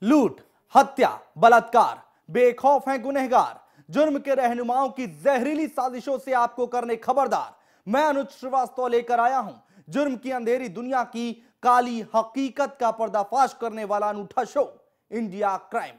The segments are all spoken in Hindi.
लूट, हत्या, बलात्कार, बेखौफ हैं गुनहगार। जुर्म के रहनुमाओं की जहरीली साजिशों से आपको करने खबरदार। मैं अनुज श्रीवास्तव लेकर आया हूं जुर्म की अंधेरी दुनिया की काली हकीकत का पर्दाफाश करने वाला अनूठा शो, इंडिया क्राइम।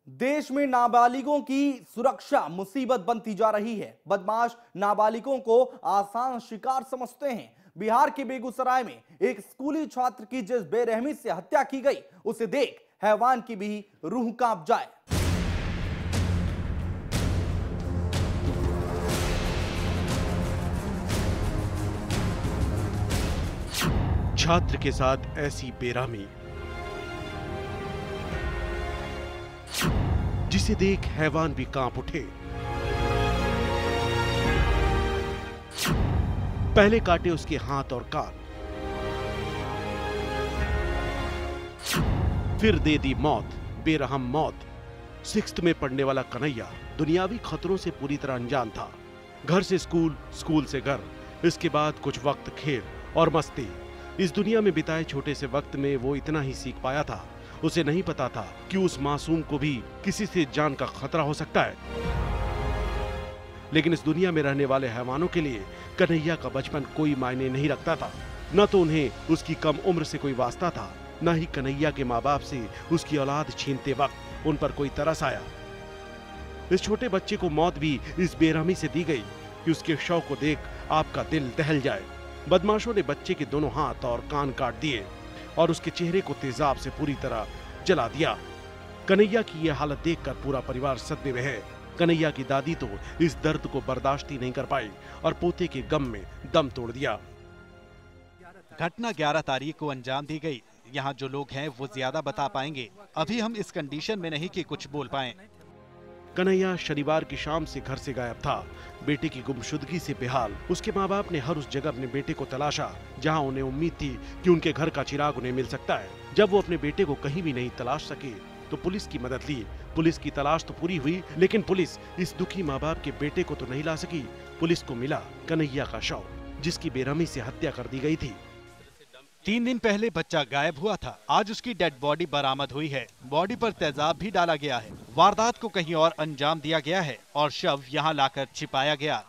देश में नाबालिगों की सुरक्षा मुसीबत बनती जा रही है। बदमाश नाबालिगों को आसान शिकार समझते हैं। बिहार के बेगूसराय में एक स्कूली छात्र की जिस बेरहमी से हत्या की गई, उसे देख हैवान की भी रूह कांप जाए। छात्र के साथ ऐसी बेरहमी जिसे देख हैवान भी कांप उठे। पहले काटे उसके हाथ और कान, फिर दे दी मौत, बेरहम मौत। 6th में पढ़ने वाला कन्हैया दुनियावी खतरों से पूरी तरह अनजान था। घर से स्कूल, स्कूल से घर, इसके बाद कुछ वक्त खेल और मस्ती। इस दुनिया में बिताए छोटे से वक्त में वो इतना ही सीख पाया था। उसे नहीं पता था कि उस मासूम को भी किसी से जान का खतरा हो सकता है। लेकिन इस दुनिया में रहने वाले हैवानों के लिए कन्हैया का बचपन कोई मायने नहीं रखता था। न तो उन्हें उसकी कम उम्र से कोई वास्ता था, न ही कन्हैया के माँ बाप से उसकी औलाद छीनते वक्त उन पर कोई तरस आया। इस छोटे बच्चे को मौत भी इस बेरहमी से दी गई कि उसके शव को देख आपका दिल दहल जाए। बदमाशों ने बच्चे के दोनों हाथ और कान काट दिए और उसके चेहरे को तेजाब से पूरी तरह जला दिया। कन्हैया की यह हालत देखकर पूरा परिवार सदमे में है। कन्हैया की दादी तो इस दर्द को बर्दाश्त ही नहीं कर पाई और पोते के गम में दम तोड़ दिया। घटना 11 तारीख को अंजाम दी गई। यहाँ जो लोग हैं वो ज्यादा बता पाएंगे। अभी हम इस कंडीशन में नहीं कि कुछ बोल पाएं। कन्हैया शनिवार की शाम से घर से गायब था। बेटे की गुमशुदगी से बेहाल उसके माँ बाप ने हर उस जगह अपने बेटे को तलाशा जहाँ उन्हें उम्मीद थी कि उनके घर का चिराग उन्हें मिल सकता है। जब वो अपने बेटे को कहीं भी नहीं तलाश सके तो पुलिस की मदद ली। पुलिस की तलाश तो पूरी हुई, लेकिन पुलिस इस दुखी माँ बाप के बेटे को तो नहीं ला सकी। पुलिस को मिला कन्हैया का शव, जिसकी बेरहमी से हत्या कर दी गई थी। 3 दिन पहले बच्चा गायब हुआ था। आज उसकी डेड बॉडी बरामद हुई है। बॉडी पर तेजाब भी डाला गया है। वारदात को कहीं और अंजाम दिया गया है और शव यहाँ लाकर छिपाया गया।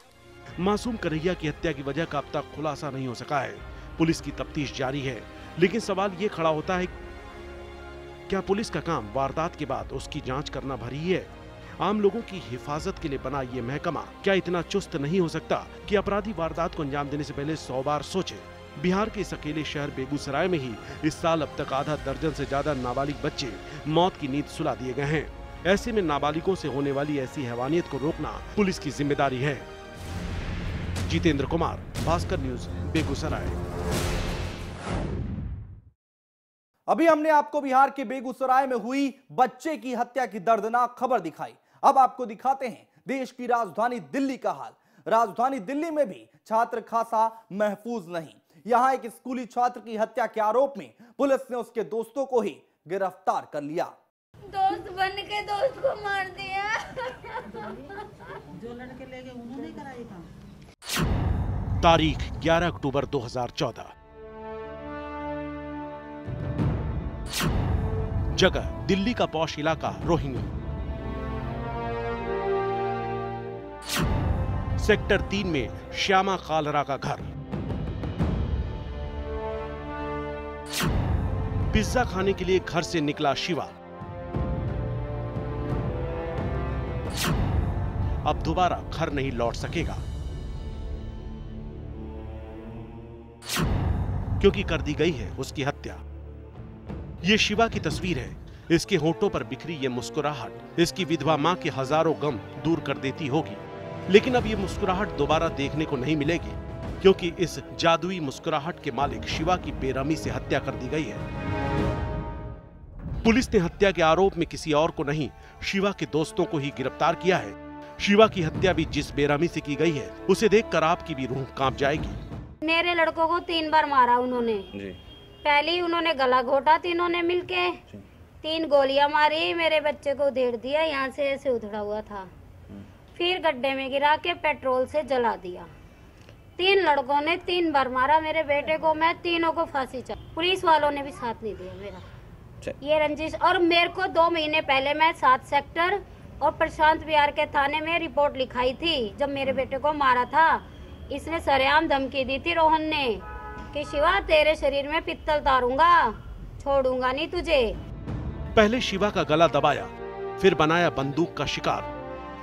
मासूम कन्हैया की हत्या की वजह का अब तक खुलासा नहीं हो सका है। पुलिस की तफ्तीश जारी है, लेकिन सवाल ये खड़ा होता है, क्या पुलिस का काम वारदात के बाद उसकी जांच करना भर ही है? आम लोगों की हिफाजत के लिए बना ये महकमा क्या इतना चुस्त नहीं हो सकता कि अपराधी वारदात को अंजाम देने से पहले 100 बार सोचे? बिहार के इस अकेले शहर बेगूसराय में ही इस साल अब तक आधा दर्जन से ज्यादा नाबालिग बच्चे मौत की नींद सुला दिए गए हैं। ऐसे में नाबालिगों से होने वाली ऐसी हैवानियत को रोकना पुलिस की जिम्मेदारी है। जितेंद्र कुमार, भास्कर न्यूज, बेगूसराय। अभी हमने आपको बिहार के बेगूसराय में हुई बच्चे की हत्या की दर्दनाक खबर दिखाई। अब आपको दिखाते हैं देश की राजधानी दिल्ली का हाल। राजधानी दिल्ली में भी छात्र खासा महफूज नहीं। यहां एक स्कूली छात्र की हत्या के आरोप में पुलिस ने उसके दोस्तों को ही गिरफ्तार कर लिया। दोस्त बन के दोस्त को मार दिया। जो लड़के ले गए उन्होंने कराई था। तारीख 11 अक्टूबर 2014। जगह दिल्ली का पॉश इलाका रोहिणी। सेक्टर 3 में श्यामा कालरा का घर। पिज्जा खाने के लिए घर से निकला शिवा। अब दोबारा घर नहीं लौट सकेगा, क्योंकि कर दी गई है उसकी हत्या। ये शिवा की तस्वीर है। इसके होठों पर बिखरी ये मुस्कुराहट इसकी विधवा मां के हजारों गम दूर कर देती होगी। लेकिन अब ये मुस्कुराहट दोबारा देखने को नहीं मिलेगी, क्योंकि इस जादुई मुस्कुराहट के मालिक शिवा की बेरहमी से हत्या कर दी गई है। पुलिस ने हत्या के आरोप में किसी और को नहीं, शिवा के दोस्तों को ही गिरफ्तार किया है। शिवा की हत्या भी जिस बेरहमी से की गई है, उसे देखकर आपकी भी रूह कांप जाएगी। मेरे लड़कों को 3 बार मारा उन्होंने। पहले उन्होंने गला घोटा, तीनों ने मिलके 3 गोलियां मारी, मेरे बच्चे को उधेड़ दिया, यहाँ से ऐसे उधड़ा हुआ था। फिर गड्ढे में गिरा के पेट्रोल से जला दिया। 3 लड़कों ने 3 बार मारा मेरे बेटे को। मैं तीनों को फांसी चाहिए। पुलिस वालों ने भी साथ नहीं दिया मेरा। ये रंजिश। और मेरे को 2 महीने पहले मैं 7 सेक्टर और प्रशांत विहार के थाने में रिपोर्ट लिखाई थी जब मेरे बेटे को मारा था। इसने सरेआम धमकी दी थी रोहन ने कि शिवा तेरे शरीर में पित्तल तारूंगा, छोड़ूंगा नहीं तुझे। पहले शिवा का गला दबाया, फिर बनाया बंदूक का शिकार।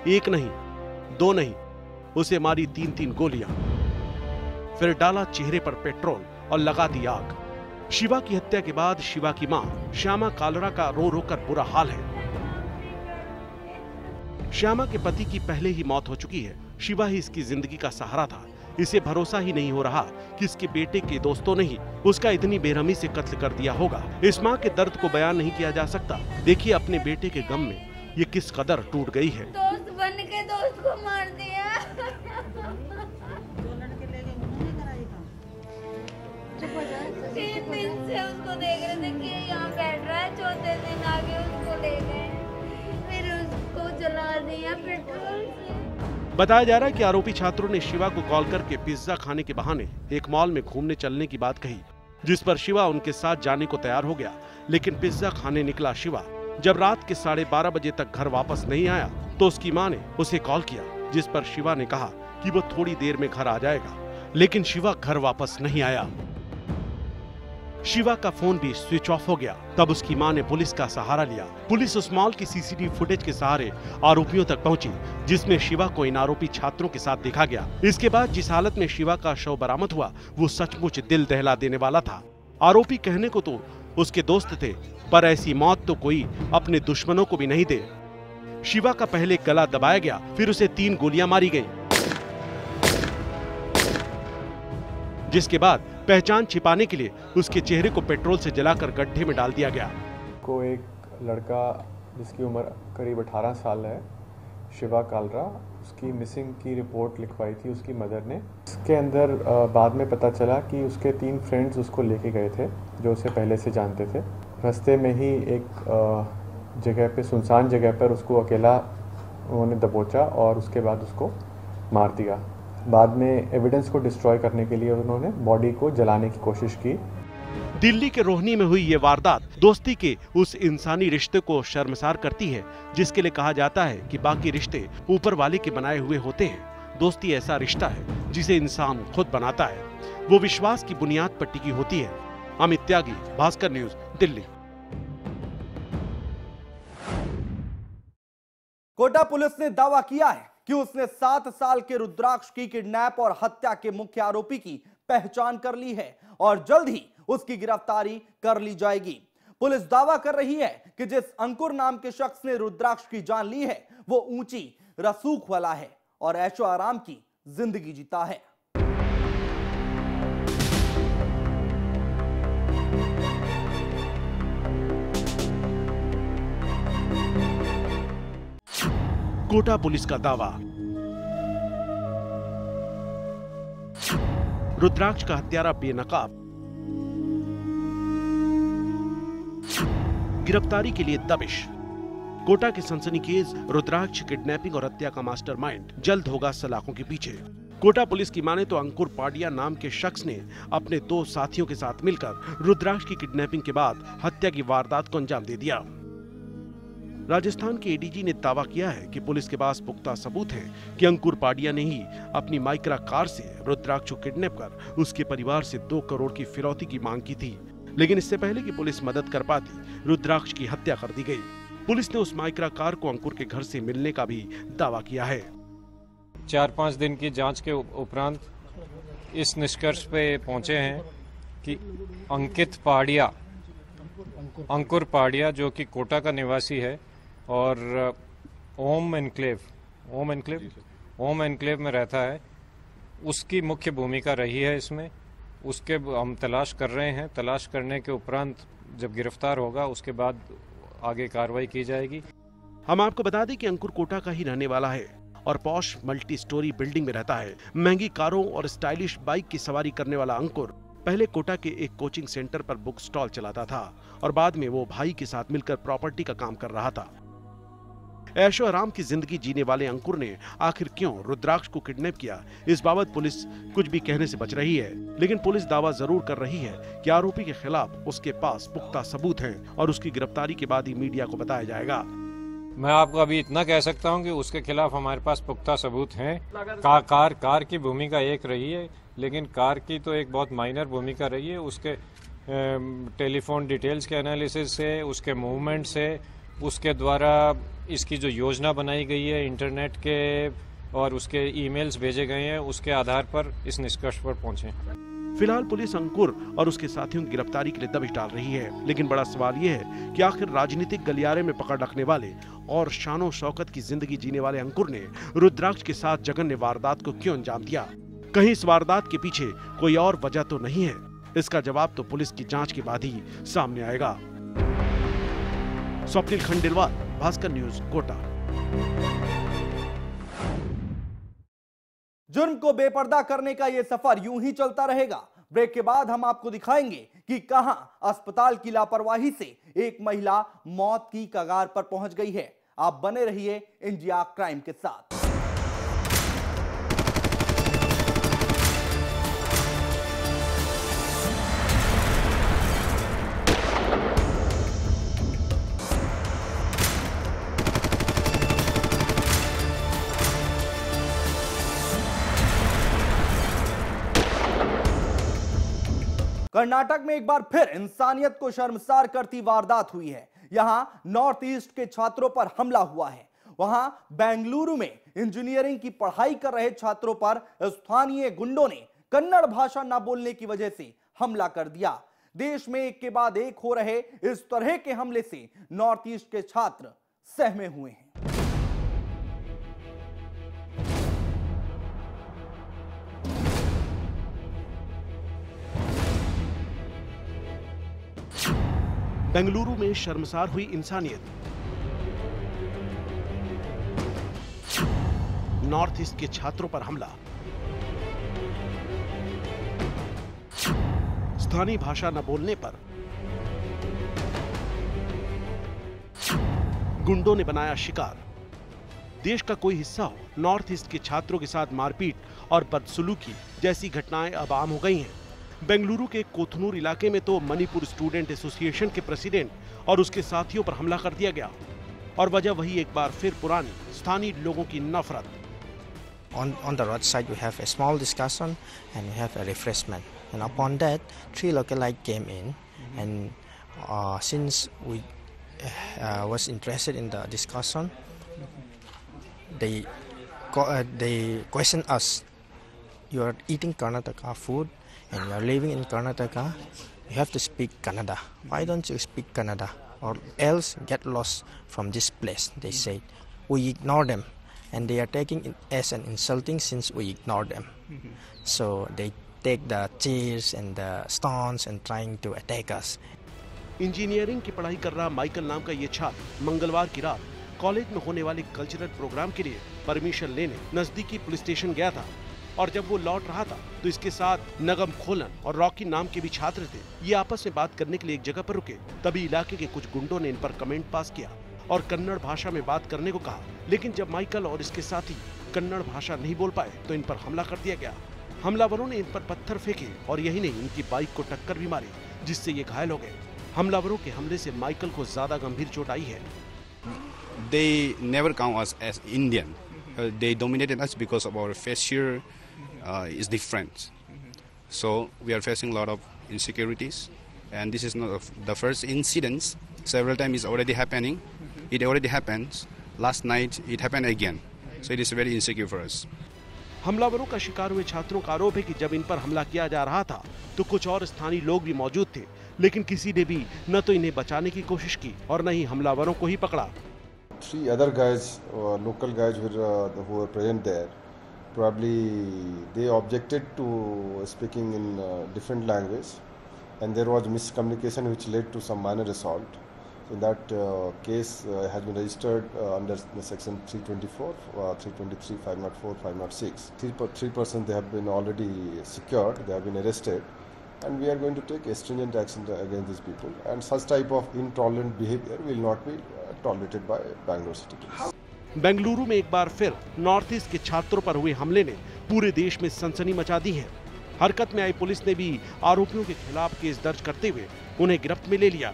1 नहीं, 2 नहीं, उसे मारी 3-3 गोलियां, फिर डाला चेहरे पर पेट्रोल और लगा दी आग। शिवा की हत्या के बाद शिवा की मां श्यामा कालरा का रो रो कर बुरा हाल है। श्यामा के पति की पहले ही मौत हो चुकी है। शिवा ही इसकी जिंदगी का सहारा था। इसे भरोसा ही नहीं हो रहा कि इसके बेटे के दोस्तों ने ही उसका इतनी बेरहमी से कत्ल कर दिया होगा। इस मां के दर्द को बयान नहीं किया जा सकता। देखिए अपने बेटे के गम में ये किस कदर टूट गई है। दोस्त बन के दोस्त को मार दिया। 3 दिन से उसको देख रहे थे कि यहाँ बैठ रहा है, 4थे दिन आगे उसको ले गए, फिर उसको जला दिया पेट्रोल से। बताया जा रहा है कि आरोपी छात्रों ने शिवा को कॉल करके पिज्जा खाने के बहाने एक मॉल में घूमने चलने की बात कही, जिस पर शिवा उनके साथ जाने को तैयार हो गया। लेकिन पिज्जा खाने निकला शिवा जब रात के 12:30 बजे तक घर वापस नहीं आया तो उसकी मां ने उसे कॉल किया, जिस पर शिवा ने कहा कि वो थोड़ी देर में घर आ जाएगा। लेकिन शिवा घर वापस नहीं आया। शिवा का फोन भी स्विच ऑफ हो गया। तब उसकी मां ने पुलिस का सहारा लिया। पुलिस उस मॉल की सीसीटीवी फुटेज के सहारे आरोपियों तक पहुंची, जिसमें शिवा को इन आरोपी छात्रों के साथ देखा गया। इसके बाद जिस हालत में शिवा का शव बरामद हुआ वो सचमुच दिल दहला देने वाला था। आरोपी कहने को तो उसके दोस्त थे, पर ऐसी मौत तो कोई अपने दुश्मनों को भी नहीं दे। शिवा का पहले गला दबाया गया, फिर उसे 3 गोलियां मारी गईं, जिसके बाद पहचान छिपाने के लिए उसके चेहरे को पेट्रोल से जलाकर गड्ढे में डाल दिया गया। को एक लड़का जिसकी उम्र करीब 18 साल है, शिवा कालरा, उसकी मिसिंग की रिपोर्ट लिखवाई थी उसकी मदर ने। इसके अंदर बाद में पता चला कि उसके 3 फ्रेंड्स उसको लेके गए थे जो उसे पहले से जानते थे। रास्ते में ही एक जगह पे, सुनसान जगह पर उसको अकेला उन्होंने दबोचा और उसके बाद उसको मार दिया। बाद में एविडेंस को डिस्ट्रॉय करने के लिए उन्होंने बॉडी को जलाने की कोशिश की। दिल्ली के रोहनी में हुई ये वारदात दोस्ती के उस इंसानी रिश्ते को शर्मसार करती है, जिसके लिए कहा जाता है कि बाकी रिश्ते ऊपर वाले के बनाए हुए होते हैं। दोस्ती ऐसा रिश्ता है जिसे इंसान खुद बनाता है। वो विश्वास की बुनियाद पर टिकी होती है। अमित त्यागी, भास्कर न्यूज, दिल्ली। कोटा पुलिस ने दावा किया है कि उसने 7 साल के रुद्राक्ष की किडनैप और हत्या के मुख्य आरोपी की पहचान कर ली है और जल्द ही उसकी गिरफ्तारी कर ली जाएगी। पुलिस दावा कर रही है कि जिस अंकुर नाम के शख्स ने रुद्राक्ष की जान ली है वो ऊंची रसूख वाला है और ऐशो आराम की जिंदगी जीता है। कोटा पुलिस का दावा, रुद्राक्ष का हत्यारा बेनकाब, गिरफ्तारी के लिए दबिश। कोटा के सनसनीखेज रुद्राक्ष किडनैपिंग और हत्या का मास्टरमाइंड जल्द होगा सलाखों के पीछे। कोटा पुलिस की माने तो अंकुर पाडिया नाम के शख्स ने अपने 2 साथियों के साथ मिलकर रुद्राक्ष की किडनैपिंग के बाद हत्या की वारदात को अंजाम दे दिया। राजस्थान के एडीजी ने दावा किया है कि पुलिस के पास पुख्ता सबूत है कि अंकुर पाडिया ने ही अपनी माइक्रा कार से रुद्राक्ष को किडनैप कर उसके परिवार से 2 करोड़ की फिरौती की मांग की थी। लेकिन इससे पहले कि पुलिस मदद कर पाती, रुद्राक्ष की हत्या कर दी गई। पुलिस ने उस माइक्रा कार को अंकुर के घर से मिलने का भी दावा किया है। 4-5 दिन की जांच के उपरांत इस निष्कर्ष पे पहुंचे हैं कि अंकुर पाडिया जो कि कोटा का निवासी है और ओम एनक्लेव में रहता है, उसकी मुख्य भूमिका रही है इसमें। उसके हम तलाश कर रहे हैं। तलाश करने के उपरांत जब गिरफ्तार होगा उसके बाद आगे कार्रवाई की जाएगी। हम आपको बता दें कि अंकुर कोटा का ही रहने वाला है और पॉश मल्टी स्टोरी बिल्डिंग में रहता है। महंगी कारों और स्टाइलिश बाइक की सवारी करने वाला अंकुर पहले कोटा के एक कोचिंग सेंटर पर बुक स्टॉल चलाता था और बाद में वो भाई के साथ मिलकर प्रॉपर्टी का काम कर रहा था। ऐशो आराम की जिंदगी जीने वाले अंकुर ने आखिर क्यों रुद्राक्ष को किडनैप किया, इस बाबत पुलिस कुछ भी कहने से बच रही है। लेकिन पुलिस दावा जरूर कर रही है कि आरोपी के खिलाफ उसके पास पुख्ता सबूत हैं और उसकी गिरफ्तारी के बाद ही मीडिया को बताया जाएगा। मैं आपको अभी इतना कह सकता हूं कि उसके खिलाफ हमारे पास पुख्ता सबूत हैं। कार की भूमिका एक रही है, लेकिन कार की तो एक बहुत माइनर भूमिका रही है। उसके टेलीफोन डिटेल्स के एनालिसिस से, उसके मूवमेंट से, उसके द्वारा इसकी जो योजना बनाई गई है इंटरनेट के और उसके ईमेल्स भेजे गए हैं, उसके आधार पर इस निष्कर्ष पर पहुंचे। फिलहाल पुलिस अंकुर और उसके साथियों की गिरफ्तारी के लिए दबिश डाल रही है, लेकिन बड़ा सवाल यह है कि आखिर राजनीतिक गलियारे में पकड़ रखने वाले और शानो शौकत की जिंदगी जीने वाले अंकुर ने रुद्राक्ष के साथ जघन्य वारदात को क्यों अंजाम दिया? कहीं इस वारदात के पीछे कोई और वजह तो नहीं है? इसका जवाब तो पुलिस की जांच के बाद ही सामने आएगा। स्वप्निल खंडेलवाल, भास्कर न्यूज, कोटा। जुर्म को बेपर्दा करने का यह सफर यूं ही चलता रहेगा। ब्रेक के बाद हम आपको दिखाएंगे कि कहां अस्पताल की लापरवाही से एक महिला मौत की कगार पर पहुंच गई है। आप बने रहिए इंडिया क्राइम के साथ। कर्नाटक में एक बार फिर इंसानियत को शर्मसार करती वारदात हुई है। यहां नॉर्थ ईस्ट के छात्रों पर हमला हुआ है। वहां बेंगलुरु में इंजीनियरिंग की पढ़ाई कर रहे छात्रों पर स्थानीय गुंडों ने कन्नड़ भाषा न बोलने की वजह से हमला कर दिया। देश में एक के बाद एक हो रहे इस तरह के हमले से नॉर्थ ईस्ट के छात्र सहमे हुए हैं। बेंगलुरु में शर्मसार हुई इंसानियत। नॉर्थ ईस्ट के छात्रों पर हमला। स्थानीय भाषा न बोलने पर गुंडों ने बनाया शिकार। देश का कोई हिस्सा हो, नॉर्थ ईस्ट के छात्रों के साथ मारपीट और बदसलूकी जैसी घटनाएं अब आम हो गई हैं। बेंगलुरु के कोथनूर इलाके में तो मणिपुर स्टूडेंट एसोसिएशन के प्रेसिडेंट और उसके साथियों पर हमला कर दिया गया और वजह वही एक बार फिर पुरानी स्थानीय लोगों की नफरत। On the roadside we have a small discussion and we have a refreshment, and upon that 3 localites came in, and since we was interested in the discussion, they questioned us. You are eating Karnataka food and you are living in Karnataka, you have to speak Kannada. Why don't you speak Kannada or else get lost from this place? They said. We ignore them and they are taking it as an insulting since we ignore them. So they take the chairs and the stones and trying to attack us. Engineering की पढ़ाई कर रहा माइकल नाम का ये छात्र मंगलवार की रात कॉलेज में होने वाले कल्चरल प्रोग्राम के लिए परमिशन लेने नजदीकी पुलिस स्टेशन गया था और जब वो लौट रहा था तो इसके साथ नगम खोलन और रॉकी नाम के भी छात्र थे। ये आपस में बात करने के लिए एक जगह पर रुके, तभी इलाके के कुछ गुंडों ने इन पर कमेंट पास किया और कन्नड़ भाषा में बात करने को कहा। लेकिन जब माइकल और इसके साथी कन्नड़ भाषा नहीं बोल पाए तो इन पर हमला कर दिया गया। हमलावरों ने इन पर पत्थर फेंके और यही नहीं, इनकी बाइक को टक्कर भी मारी जिससे ये घायल हो गए। हमलावरों के हमले से माइकल को ज्यादा गंभीर चोट आई है। They never count us as Indian. They dominated us because of our facial is different. So we are facing a lot of insecurities, and this is not the first incidents. Several times it's already happening. It already happens. Last night it happened again. So it is very insecure for us. हमलावरों का शिकार हुए छात्रों का आरोप है कि जब इन पर हमला किया जा रहा था तो कुछ और स्थानीय लोग भी मौजूद थे, लेकिन किसी ने भी न तो इन्हें बचाने की कोशिश की और न ही हमलावरों को ही पकड़ा। 3 other guys, local guys who were present there, probably they objected to speaking in different language, and there was miscommunication which led to some minor assault. So that case has been registered under section 324, 323, 504, 506. 3 persons they have been already secured, they have been arrested, and we are going to take stringent action against these people. And such type of intolerant behavior will not be tolerated by Bangalore City Police. Bengaluru में एक बार फिर नॉर्थ ईस्ट के छात्रों पर हुए हमले ने पूरे देश में सनसनी मचा दी है। हरकत में आई पुलिस ने भी आरोपियों के खिलाफ केस दर्ज करते हुए उन्हें गिरफ्त में ले लिया।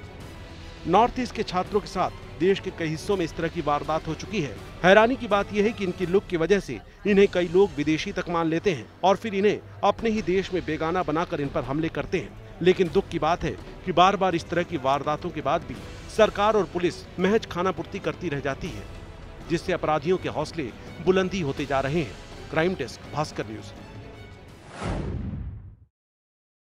नॉर्थ ईस्ट के छात्रों के साथ देश के कई हिस्सों में इस तरह की वारदात हो चुकी है। हैरानी की बात यह है कि इनकी लुक की वजह से इन्हें कई लोग विदेशी तक मान लेते हैं और फिर इन्हें अपने ही देश में बेगाना बनाकर इन पर हमले करते हैं। लेकिन दुख की बात है कि बार बार इस तरह की वारदातों के बाद भी सरकार और पुलिस महज खानापूर्ति करती रह जाती है, जिससे अपराधियों के हौसले बुलंदी होते जा रहे हैं। Crime desk, Bhaskar news.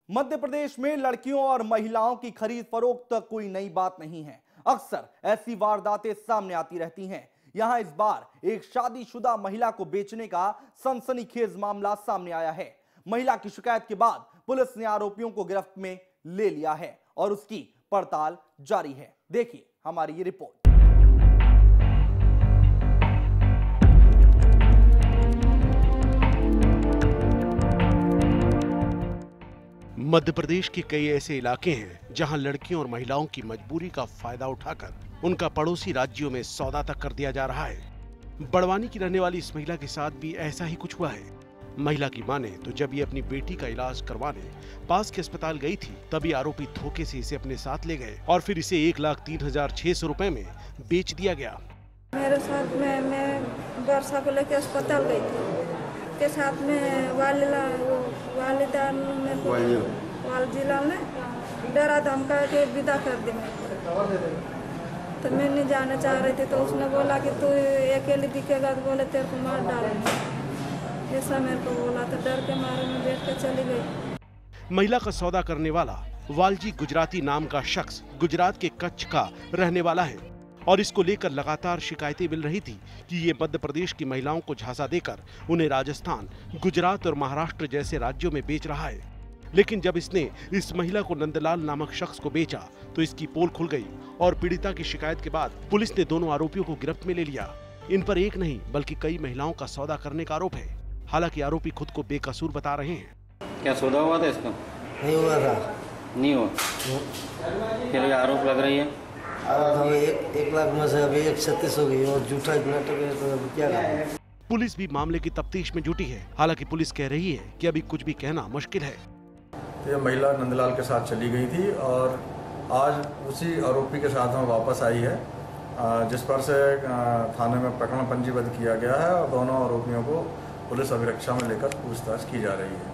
Madhya Pradesh में लड़कियों और महिलाओं की खरीद फरोख्त कोई नई बात नहीं है। अक्सर ऐसी वारदातें सामने आती रहती हैं। यहां इस बार एक शादीशुदा महिला को बेचने का सनसनीखेज मामला सामने आया है। महिला की शिकायत के बाद पुलिस ने आरोपियों को गिरफ्त में ले लिया है और उसकी पड़ताल जारी है। देखिए हमारी ये रिपोर्ट। मध्य प्रदेश के कई ऐसे इलाके हैं जहां लड़कियों और महिलाओं की मजबूरी का फायदा उठाकर उनका पड़ोसी राज्यों में सौदा तक कर दिया जा रहा है। बड़वानी की रहने वाली इस महिला के साथ भी ऐसा ही कुछ हुआ है। महिला की माने तो जब ये अपनी बेटी का इलाज करवाने पास के अस्पताल गई थी, तभी आरोपी धोखे से इसे अपने साथ ले गए और फिर इसे 1,03,600 रुपए में बेच दिया गया। मेरे साथ में मैं वर्षा को लेकर अस्पताल गई थी, के साथ में वालिदा जिला ने डरा धमका के विदा कर दी। तो मैं नहीं जाना चाह रही थी, तो उसने बोला कि तू अकेले दिखेगा तो बोले तेरे को मार डालेंगे, ऐसा मेरे को बोला। तो डर के मारे में बैठ के चली गई। महिला का सौदा करने वाला वालजी गुजराती नाम का शख्स गुजरात के कच्छ का रहने वाला है और इसको लेकर लगातार शिकायतें मिल रही थी कि ये मध्य प्रदेश की महिलाओं को झांसा देकर उन्हें राजस्थान, गुजरात और महाराष्ट्र जैसे राज्यों में बेच रहा है। लेकिन जब इसने इस महिला को नंदलाल नामक शख्स को बेचा तो इसकी पोल खुल गई और पीड़िता की शिकायत के बाद पुलिस ने दोनों आरोपियों को गिरफ्त में ले लिया। इन पर एक नहीं बल्कि कई महिलाओं का सौदा करने का आरोप है। हालांकि आरोपी खुद को बेकसूर बता रहे हैं। क्या सौदा हुआ था इसका? नहीं हुआ था। नहीं हुआ? फिर आरोप लग रही है। अब 1 लाख में से अभी 136 हो गई और झूठा नाटक है, तो अब क्या करें? पुलिस भी मामले की तफ्तीश में जुटी है। हालांकि पुलिस कह रही है कि अभी कुछ भी कहना मुश्किल है। ये महिला नंदलाल के साथ चली गई थी और आज उसी आरोपी के साथ में वापस आई है, जिस पर से थाने में प्रकरण पंजीबद्ध किया गया है और दोनों आरोपियों को पुलिस अभिरक्षा में लेकर पूछताछ की जा रही है।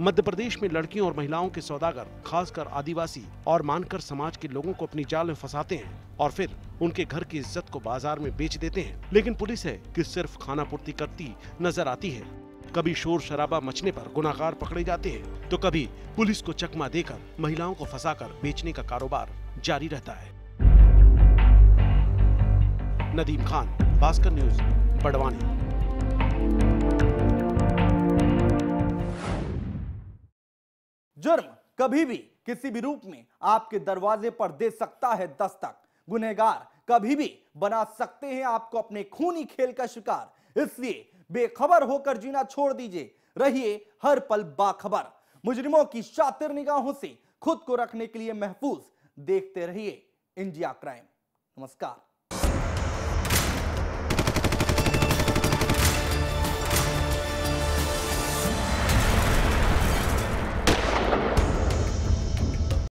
मध्य प्रदेश में लड़कियों और महिलाओं के सौदागर खासकर आदिवासी और मानकर समाज के लोगों को अपनी जाल में फंसाते हैं और फिर उनके घर की इज्जत को बाजार में बेच देते हैं। लेकिन पुलिस है कि सिर्फ खानापूर्ति करती नजर आती है। कभी शोर शराबा मचने पर गुनाहगार पकड़े जाते हैं तो कभी पुलिस को चकमा देकर महिलाओं को फंसाकर बेचने का कारोबार जारी रहता है। नदीम खान, भास्कर न्यूज, बड़वानी। जुर्म कभी भी किसी भी रूप में आपके दरवाजे पर दे सकता है दस्तक। गुनहगार कभी भी बना सकते हैं आपको अपने खूनी खेल का शिकार। इसलिए बेखबर होकर जीना छोड़ दीजिए, रहिए हर पल बाखबर। मुजरिमों की शातिर निगाहों से खुद को रखने के लिए महफूज देखते रहिए इंडिया क्राइम। नमस्कार।